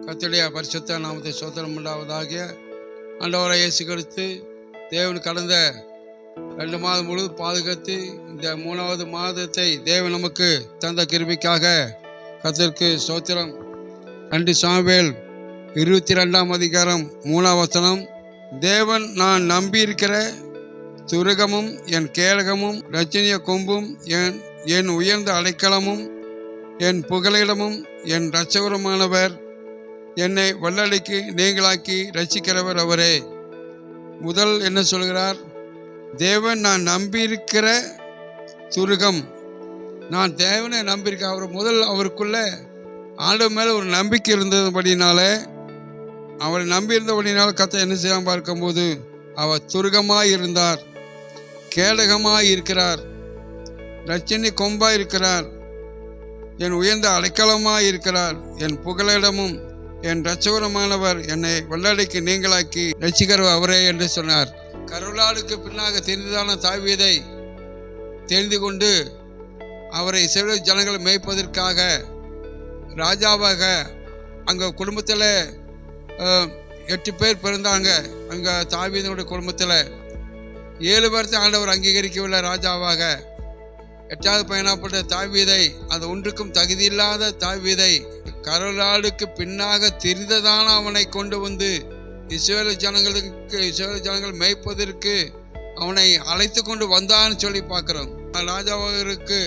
கர்த்தருடைய பரிசுத்த நாமத்தை ஸ்தோத்திரம் உண்டாவதாக. ஆண்டவராகிய இயேசு கிறிஸ்து தேவன் கடந்த 2 மாதம் முழுவதும் பாதுகாத்து இந்த 3வது மாதத்தை தேவன் நமக்கு தந்த கிருபைக்காக கர்த்தருக்கு ஸ்தோத்திரம். 2 சாமுவேல் 22ஆம் அதிகாரம் 3ஆம் வசனம். தேவன் நான் நம்பியிருக்கிற துருகமும் என் கேடகமும் இரட்சணிய கொம்பும் என் உயர்ந்த அடைக்கலமும் என் புகலிடமும் என் இரட்சகருமானவர், என்னை வல்லடிக்கு நீங்களாக்கி ரட்சிக்கிறவர் அவரே. முதல் என்ன சொல்கிறார்? தேவன் நான் நம்பியிருக்கிற துருகம். நான் தேவனை நம்பியிருக்க அவர் முதல் அவருக்குள்ள ஆண்டவர் மேலே ஒரு நம்பிக்கை இருந்தபடினால, அவரை நம்பியிருந்தபடினால கர்த்தர் என்ன செய்யாமல் பார்க்கும்போது அவர் துருகமாய் இருந்தார், கேடகமாய் இருக்கிறார், இரட்சணிய கொம்பாய் இருக்கிறார், என் உயர்ந்த அடைக்கலமாய் இருக்கிறார், என் புகலிடமும் என் இரட்சகருமானவர், என்னை வல்லடைக்கு நீங்களாக்கி ரட்சிக்கிறவர் அவரே என்று சொன்னார். கருளாளுக்கு பின்னாக தெரிந்ததான தாவீதை தெரிந்து கொண்டு அவரை இஸ்ரவேல் ஜனங்களை மேய்ப்பதற்காக ராஜாவாக அங்கே குடும்பத்தில் 8 பேர் பிறந்தாங்க. அங்கே தாவீதினுடைய குடும்பத்தில் 7 பேர்த்தை ஆண்டவர் அங்கீகரிக்கவில்லை ராஜாவாக. 8வது பையனாப்பட்ட தாவீதை, அது ஒன்றுக்கும் தகுதியில்லாத தாவீதை கருளாளுக்கு பின்னாக தெரிந்ததான அவனை கொண்டு வந்து இஸ்ரவேல் ஜனங்கள் மேய்ப்பதற்கு அவனை அழைத்து கொண்டு வந்தான்னு சொல்லி பார்க்குறோம். ராஜாவிற்கு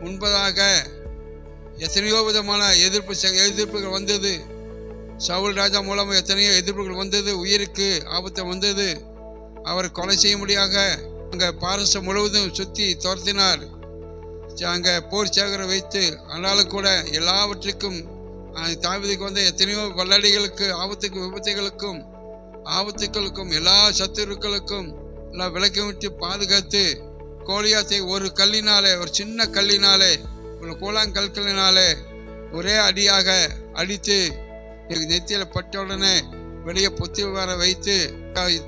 முன்பதாக எத்தனையோ விதமான எதிர்ப்புகள் வந்தது. சவுல் ராஜா மூலமாக எத்தனையோ எதிர்ப்புகள் வந்தது, உயிருக்கு ஆபத்து வந்தது. அவரை கொலை செய்ய முடியாத அங்கே பாரசம் முழுவதும் சுற்றி துரத்தினார். அங்கே போர் சேகரை வைத்து, ஆனாலும் கூட எல்லாவற்றுக்கும் தாவீதுக்கு வந்த எத்தனையோ வல்லடிகளுக்கு ஆபத்துகளுக்கும் எல்லா சத்துருக்களுக்கும் எல்லாம் விலக்கி விட்டு பாதுகாத்து கோலியாத்தை ஒரு கல்லினாலே, ஒரு சின்ன கல்லினாலே, ஒரு கூழாங்கற்களினாலே ஒரே அடியாக அடித்து நெத்தியில் பட்ட உடனே வெளியே பொத்தி வர வைத்து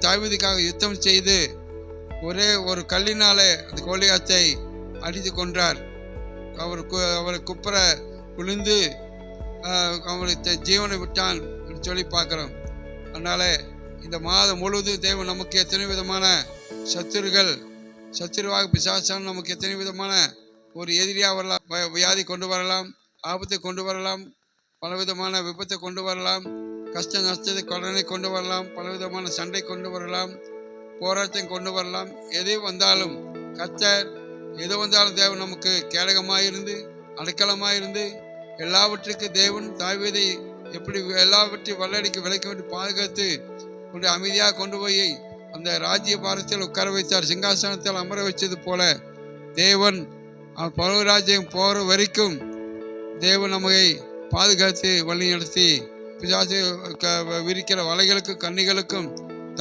தாவீதுக்காக யுத்தம் செய்து ஒரே ஒரு கல்லினாலே அந்த கோலியாத்தை அடித்து கொன்றார். அவரை குப்புற விழுந்து அவனுக்கு ஜீவனை விட்டான் என்று சொல்லி பார்க்குறோம். அதனால் இந்த மாதம் முழுவதும் தேவன் நமக்கு எத்தனை விதமான சத்துருவாக பிசாசான நமக்கு எத்தனை விதமான ஒரு எதிரியாக வரலாம், வியாதி கொண்டு வரலாம், ஆபத்தை கொண்டு வரலாம், பலவிதமான விபத்தை கொண்டு வரலாம், கஷ்ட நஷ்டத்தை கடனை கொண்டு வரலாம், பலவிதமான சண்டை கொண்டு வரலாம், போராட்டம் கொண்டு வரலாம். எது வந்தாலும் கர்த்தர் எது வந்தாலும் தேவன் நமக்கு கேடகமாயிருந்து அடைக்கலமாயிருந்து எல்லாவற்றுக்கும் தேவன் தாவீதை எப்படி எல்லாவற்றையும் வல்லடிக்கு விலக்கி விட்டு பாதுகாத்து கொண்டு அமைதியாக கொண்டு போய் அந்த ராஜ்ய பாரத்தில் உட்கார வைத்தார். சிங்காசனத்தில் அமர வச்சது போல தேவன் அவன் பரவராஜ்யம் போகிற வரைக்கும் தேவன் நம்மை பாதுகாத்து வழி நடத்தி பிசாசு விரிக்கிற வலைகளுக்கும் கண்ணிகளுக்கும்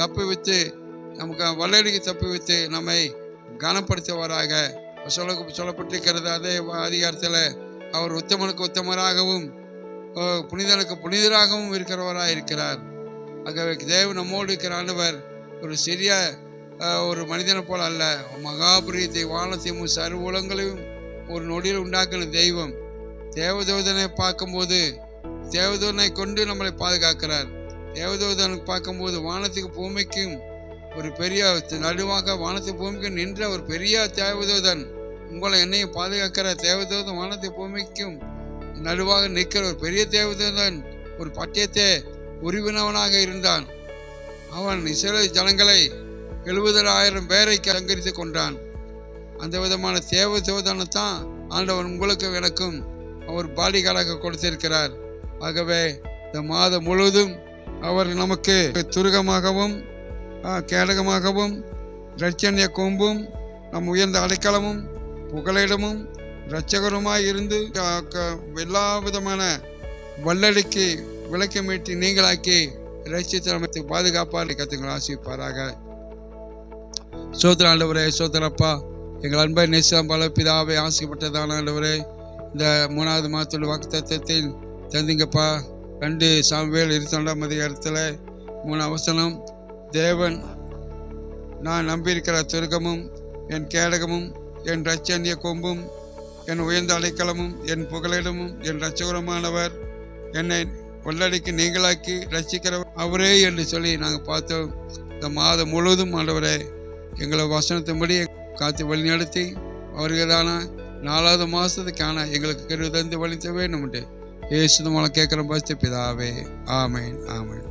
தப்பி வைத்து நமக்கு வல்லடிக்கு தப்பி வைத்து நம்மை கனப்படுத்துவாராக சொல்லப்பட்டிருக்கிறது. அதே அதிகாரத்தில் அவர் உத்தமனுக்கு உத்தமராகவும் புனிதனுக்கு புனிதராகவும் இருக்கிறவராக இருக்கிறார். ஆகவே தேவன் நம்மோடு இருக்கிற ஆண்டவர் ஒரு சிறிய ஒரு மனிதனை போல அல்ல, மகாபுரியத்தை வானத்தையும் சர்வ உலகங்களையும் ஒரு நொடியில் உண்டாக்கின தெய்வம். தேவதூதனை பார்க்கும்போது தேவதூதனை கொண்டு நம்மளை பாதுகாக்கிறார். தேவதூதனை பார்க்கும்போது வானத்துக்கு பூமிக்கும் ஒரு பெரிய நடுவாக வானத்து பூமிக்கு நின்ற ஒரு பெரிய தேவதூதன், உங்களை என்னையும் பாதுகாக்கிற தேவதூதன், வானத்து பூமிக்கும் நடுவாக நிற்கிற ஒரு பெரிய தேவதூதன் ஒரு பட்டயத்தை உருவினவனாக இருந்தான். அவன் இஸ்ரவேல் ஜனங்களை 70,000 பேரை சங்கரித்து கொண்டான். அந்த விதமான தேவதூதனை தான் ஆண்டவன் உங்களுக்கு எனக்கும் அவர் பாடிகாராக கொடுத்திருக்கிறார். ஆகவே இந்த மாதம் முழுவதும் அவர் நமக்கு துருகமாகவும் கேடகமாகவும் இரட்சணிய கொம்பும் நம் உயர்ந்த அடைக்கலமும் புகலிடமும் இரட்சகருமாய் இருந்து எல்லா விதமான வல்லடிக்கு விலக்கி மீட்டி நீங்களாக்கி இரட்சித்து பாதுகாப்பாக கத்துங்களை ஆசிப்பாராக. சோதர ஆண்டவரே, சோதரப்பா, எங்கள் அன்பை நேசம் பல பிதாவை ஆசைப்பட்டதான ஆண்டவரே, இந்த 3வது மாதத்தோட வாக்குத்தத்தத்தில் தந்தீங்கப்பா. 2 சாமுவேல் 22ஆம் அதிகாரத்தில் 3 வசனம். தேவன் நான் நம்பியிருக்கிற துருகமும் என் கேடகமும் என் இரட்சணிய கொம்பும் என் உயர்ந்த அடைக்கலமும் என் புகலிடமும் என் இரட்சகருமானவர், என்னை கொள்ளடிக்கு நீங்களாக்கி ரட்சிக்கிற அவரே என்று சொல்லி நாங்கள் பார்த்தோம். இந்த மாதம் முழுவதும் ஆண்டவரே எங்களை வசனத்தின்படி காத்து வழி நடத்தி அவர்களான 4வது மாதத்துக்கான எங்களுக்கு கிருபை தந்து வழி வேண்டும். இயேசு மூலம் கேட்குற பஸ்து பிதாவே. ஆமேன், ஆமேன்.